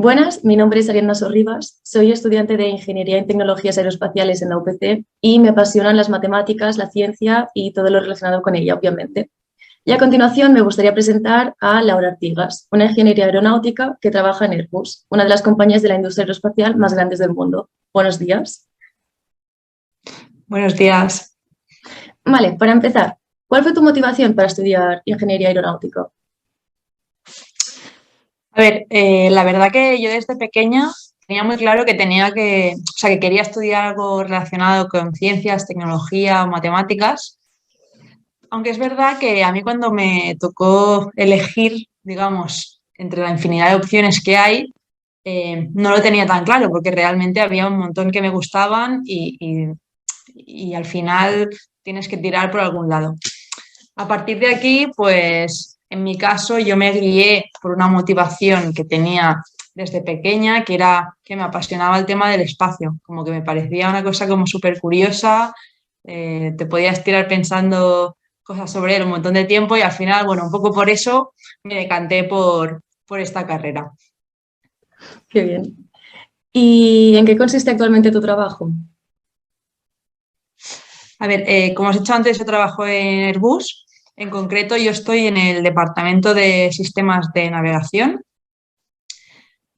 Buenas, mi nombre es Ariadna Sorribas, soy estudiante de Ingeniería en Tecnologías Aeroespaciales en la UPC y me apasionan las matemáticas, la ciencia y todo lo relacionado con ella, obviamente. Y a continuación me gustaría presentar a Laura Artigas, una ingeniera aeronáutica que trabaja en Airbus, una de las compañías de la industria aeroespacial más grandes del mundo. Buenos días. Buenos días. Vale, para empezar, ¿cuál fue tu motivación para estudiar Ingeniería Aeronáutica? A ver, la verdad que yo desde pequeña tenía muy claro que que quería estudiar algo relacionado con ciencias, tecnología o matemáticas, aunque es verdad que a mí cuando me tocó elegir, digamos, entre la infinidad de opciones que hay, no lo tenía tan claro porque realmente había un montón que me gustaban y al final tienes que tirar por algún lado. A partir de aquí, pues en mi caso yo me guié por una motivación que tenía desde pequeña, que era que me apasionaba el tema del espacio, como que me parecía una cosa como súper curiosa, te podías tirar pensando cosas sobre él un montón de tiempo y al final, bueno, un poco por eso me decanté por esta carrera. Qué bien. ¿Y en qué consiste actualmente tu trabajo? A ver, como os he dicho antes, yo trabajo en Airbus. En concreto, yo estoy en el departamento de sistemas de navegación,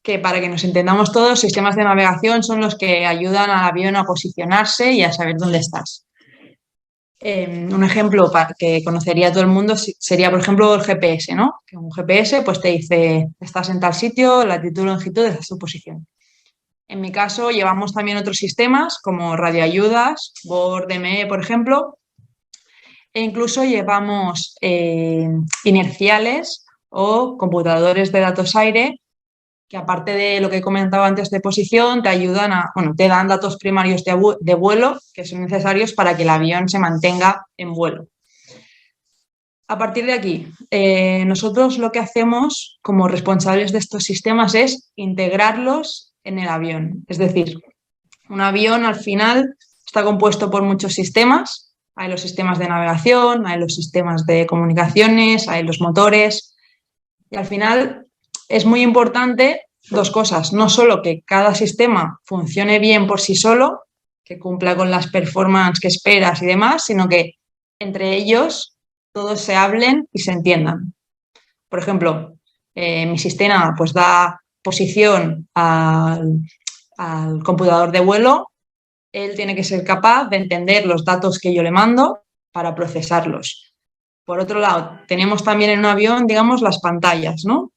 que para que nos entendamos todos, sistemas de navegación son los que ayudan al avión a posicionarse y a saber dónde estás. Un ejemplo que conocería todo el mundo sería, por ejemplo, el GPS, ¿no? Que un GPS pues te dice, estás en tal sitio, latitud, longitud, esa es tu posición. En mi caso, llevamos también otros sistemas como radioayudas, BORD-ME, por ejemplo, e incluso llevamos inerciales o computadores de datos aire que aparte de lo que he comentado antes de posición, te ayudan bueno, te dan datos primarios de vuelo que son necesarios para que el avión se mantenga en vuelo. A partir de aquí, nosotros lo que hacemos como responsables de estos sistemas es integrarlos en el avión. Es decir, un avión al final está compuesto por muchos sistemas. Hay los sistemas de navegación, hay los sistemas de comunicaciones, hay los motores. Y al final es muy importante dos cosas. No solo que cada sistema funcione bien por sí solo, que cumpla con las performances que esperas y demás, sino que entre ellos todos se hablen y se entiendan. Por ejemplo, mi sistema pues da posición al computador de vuelo. Él tiene que ser capaz de entender los datos que yo le mando para procesarlos. Por otro lado, tenemos también en un avión, digamos, las pantallas, ¿no?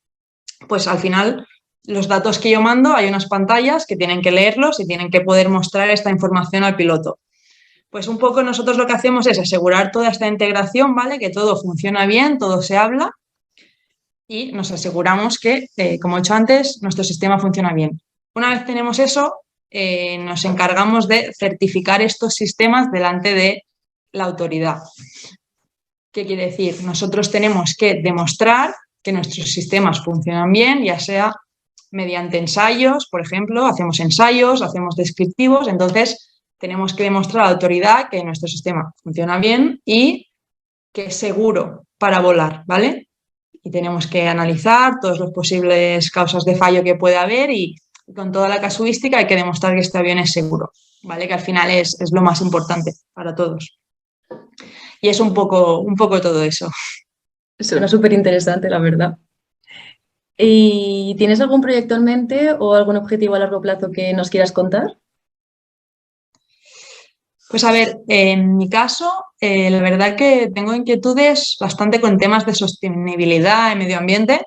Pues al final, los datos que yo mando, hay unas pantallas que tienen que leerlos y tienen que poder mostrar esta información al piloto. Pues un poco nosotros lo que hacemos es asegurar toda esta integración, ¿vale? Que todo funciona bien, todo se habla y nos aseguramos que, como he dicho antes, nuestro sistema funciona bien. Una vez tenemos eso, nos encargamos de certificar estos sistemas delante de la autoridad. ¿Qué quiere decir? Nosotros tenemos que demostrar que nuestros sistemas funcionan bien, ya sea mediante ensayos, por ejemplo, hacemos ensayos, hacemos descriptivos, entonces tenemos que demostrar a la autoridad que nuestro sistema funciona bien y que es seguro para volar, ¿vale? Y tenemos que analizar todas las posibles causas de fallo que puede haber y con toda la casuística hay que demostrar que este avión es seguro, ¿vale? Que al final es lo más importante para todos. Y es un poco todo eso. Suena súper interesante, la verdad. ¿Y tienes algún proyecto en mente o algún objetivo a largo plazo que nos quieras contar? Pues a ver, en mi caso, la verdad que tengo inquietudes bastante con temas de sostenibilidad y medio ambiente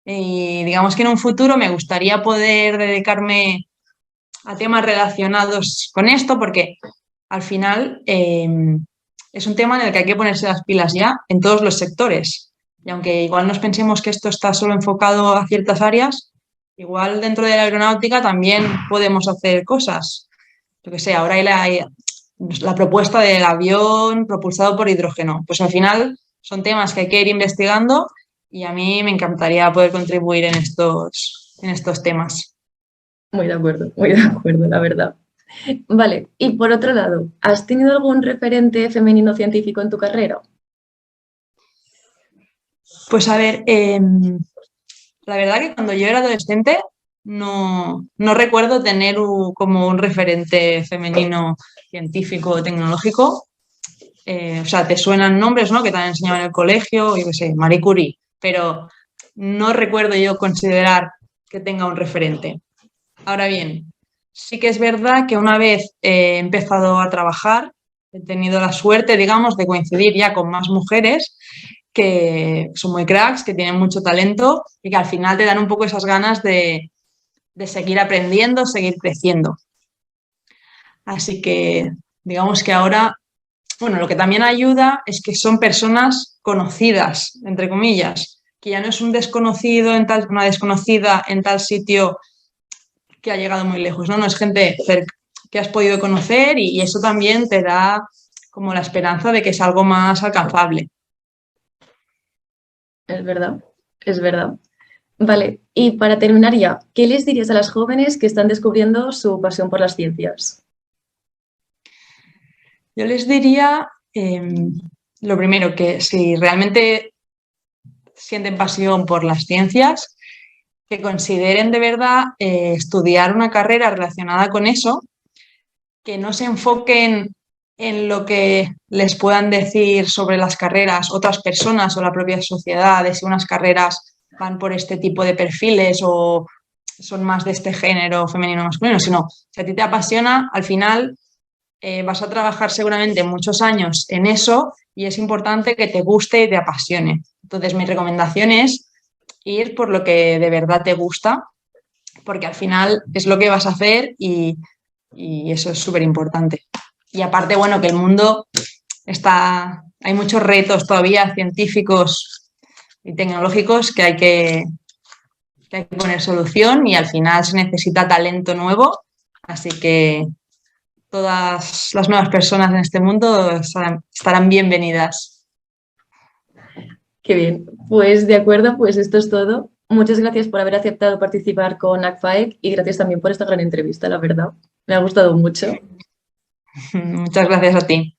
y digamos que en un futuro me gustaría poder dedicarme a temas relacionados con esto porque al final es un tema en el que hay que ponerse las pilas ya en todos los sectores. Y aunque igual nos pensemos que esto está solo enfocado a ciertas áreas, igual dentro de la aeronáutica también podemos hacer cosas. Yo que sé, ahora hay la propuesta del avión propulsado por hidrógeno. Pues al final son temas que hay que ir investigando y a mí me encantaría poder contribuir en estos temas. Muy de acuerdo, la verdad. Vale, y por otro lado, ¿has tenido algún referente femenino científico en tu carrera? Pues a ver, la verdad que cuando yo era adolescente no recuerdo tener como un referente femenino científico o tecnológico. O sea, te suenan nombres, ¿no? Que te han enseñado en el colegio, yo qué sé, Marie Curie, pero no recuerdo yo considerar que tenga un referente. Ahora bien, sí que es verdad que una vez he empezado a trabajar, he tenido la suerte, digamos, de coincidir ya con más mujeres que son muy cracks, que tienen mucho talento y que al final te dan un poco esas ganas de seguir aprendiendo, seguir creciendo. Así que digamos que ahora, bueno, lo que también ayuda es que son personas conocidas, entre comillas, que ya no es un desconocido en tal, una desconocida en tal sitio que ha llegado muy lejos, ¿no? No es gente que has podido conocer y eso también te da como la esperanza de que es algo más alcanzable. Es verdad, es verdad. Vale, y para terminar ya, ¿qué les dirías a las jóvenes que están descubriendo su pasión por las ciencias? Yo les diría, lo primero, que si realmente sienten pasión por las ciencias, que consideren de verdad estudiar una carrera relacionada con eso, que no se enfoquen en lo que les puedan decir sobre las carreras otras personas o la propia sociedad, de si unas carreras van por este tipo de perfiles o son más de este género femenino o masculino, sino si a ti te apasiona, al final vas a trabajar seguramente muchos años en eso y es importante que te guste y te apasione. Entonces, mi recomendación es ir por lo que de verdad te gusta, porque al final es lo que vas a hacer y eso es súper importante. Y aparte, bueno, que el mundo está, hay muchos retos todavía científicos y tecnológicos que hay que poner solución y al final se necesita talento nuevo, así que todas las nuevas personas en este mundo estarán bienvenidas. Qué bien. Pues de acuerdo, pues esto es todo. Muchas gracias por haber aceptado participar con ACFAEC y gracias también por esta gran entrevista, la verdad. Me ha gustado mucho. Muchas gracias a ti.